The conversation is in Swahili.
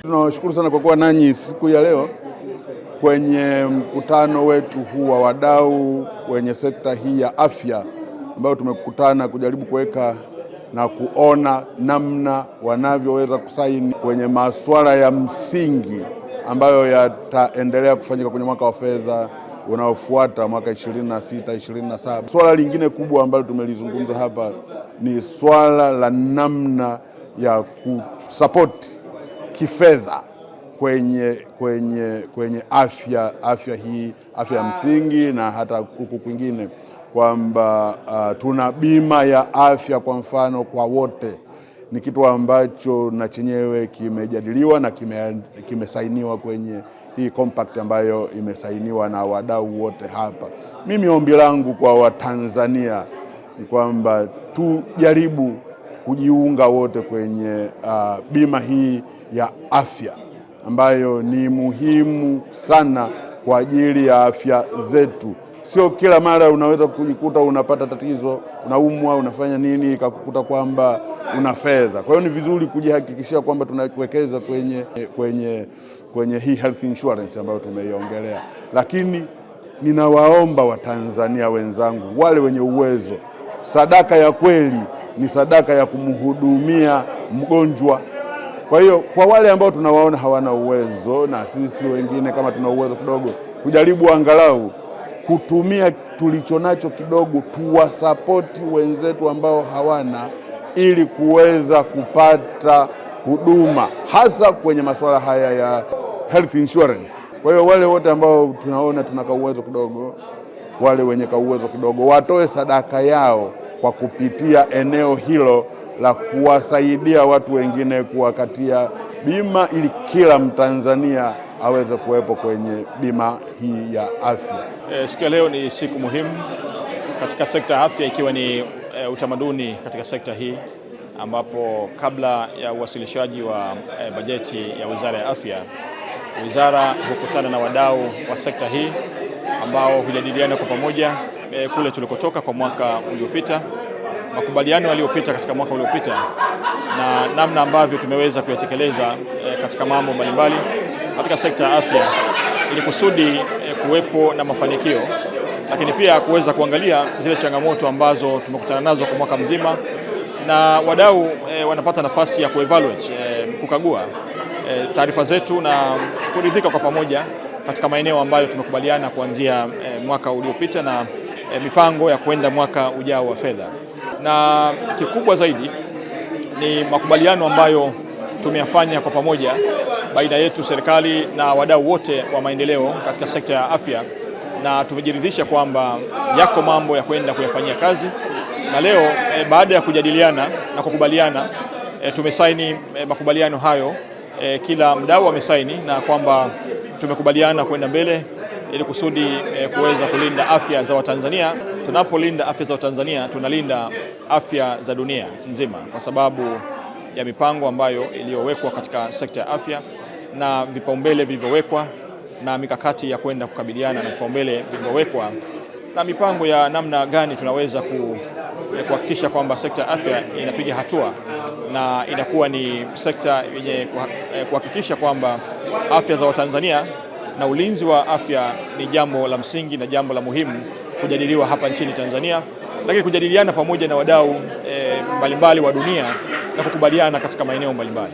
Tunawashukuru sana kwa kuwa nanyi siku ya leo kwenye mkutano wetu huu wa wadau wenye sekta hii ya afya, ambao tumekutana kujaribu kuweka na kuona namna wanavyoweza kusaini kwenye masuala ya msingi ambayo yataendelea kufanyika kwenye mwaka wa fedha unaofuata mwaka 26-27. Swala lingine kubwa ambalo tumelizungumza hapa ni swala la namna ya kusupport kifedha kwenye afya hii, afya ya msingi na hata huku kwingine, kwamba tuna bima ya afya kwa mfano kwa wote. Ni kitu ambacho na chenyewe kimejadiliwa na kimesainiwa kwenye hii compact ambayo imesainiwa na wadau wote hapa. Mimi ombi langu kwa Watanzania ni kwamba tujaribu kujiunga wote kwenye bima hii ya afya ambayo ni muhimu sana kwa ajili ya afya zetu. Sio kila mara unaweza kujikuta unapata tatizo, unaumwa, unafanya nini ikakukuta kwamba una fedha. Kwa hiyo ni vizuri kujihakikishia kwamba tunawekeza kwenye hii health insurance ambayo tumeiongelea. Lakini ninawaomba Watanzania wenzangu wale wenye uwezo, sadaka ya kweli ni sadaka ya kumhudumia mgonjwa. Kwa hiyo kwa wale ambao tunawaona hawana uwezo, na sisi wengine kama tuna uwezo kidogo, kujaribu angalau kutumia tulichonacho kidogo, tuwasapoti wenzetu ambao hawana, ili kuweza kupata huduma hasa kwenye masuala haya ya health insurance. Kwa hiyo wale wote ambao tunaona tunaka uwezo kidogo, wale wenye uwezo kidogo watoe sadaka yao kwa kupitia eneo hilo la kuwasaidia watu wengine kuwakatia bima, ili kila Mtanzania aweze kuwepo kwenye bima hii ya afya. Siku ya leo ni siku muhimu katika sekta ya afya, ikiwa ni utamaduni katika sekta hii, ambapo kabla ya uwasilishaji wa bajeti ya Wizara ya Afya, wizara hukutana na wadau wa sekta hii ambao hujadiliana kwa pamoja kule tulikotoka kwa mwaka uliopita, makubaliano yaliyopita katika mwaka uliopita, na namna ambavyo tumeweza kuyatekeleza katika mambo mbalimbali katika sekta ya afya, ili kusudi kuwepo na mafanikio, lakini pia kuweza kuangalia zile changamoto ambazo tumekutana nazo kwa mwaka mzima, na wadau wanapata nafasi ya kuevaluate, kukagua taarifa zetu na kuridhika kwa pamoja katika maeneo ambayo tumekubaliana kuanzia mwaka uliopita na mipango ya kwenda mwaka ujao wa fedha. Na kikubwa zaidi ni makubaliano ambayo tumeyafanya kwa pamoja baina yetu serikali na wadau wote wa maendeleo katika sekta ya afya, na tumejiridhisha kwamba yako mambo ya kwenda kuyafanyia kazi. Na leo baada ya kujadiliana na kukubaliana, tumesaini makubaliano hayo, kila mdau amesaini, na kwamba tumekubaliana kwenda mbele ili kusudi kuweza kulinda afya za Watanzania. Tunapolinda afya za Watanzania, tunalinda afya za dunia nzima, kwa sababu ya mipango ambayo iliyowekwa katika sekta ya afya na vipaumbele vilivyowekwa na mikakati ya kwenda kukabiliana na vipaumbele vilivyowekwa, na mipango ya namna gani tunaweza kuhakikisha kwamba sekta ya afya inapiga hatua na inakuwa ni sekta yenye kuhakikisha kwamba afya za Watanzania na ulinzi wa afya ni jambo la msingi na jambo la muhimu kujadiliwa hapa nchini Tanzania, lakini kujadiliana pamoja na wadau mbalimbali wa dunia na kukubaliana katika maeneo mbalimbali.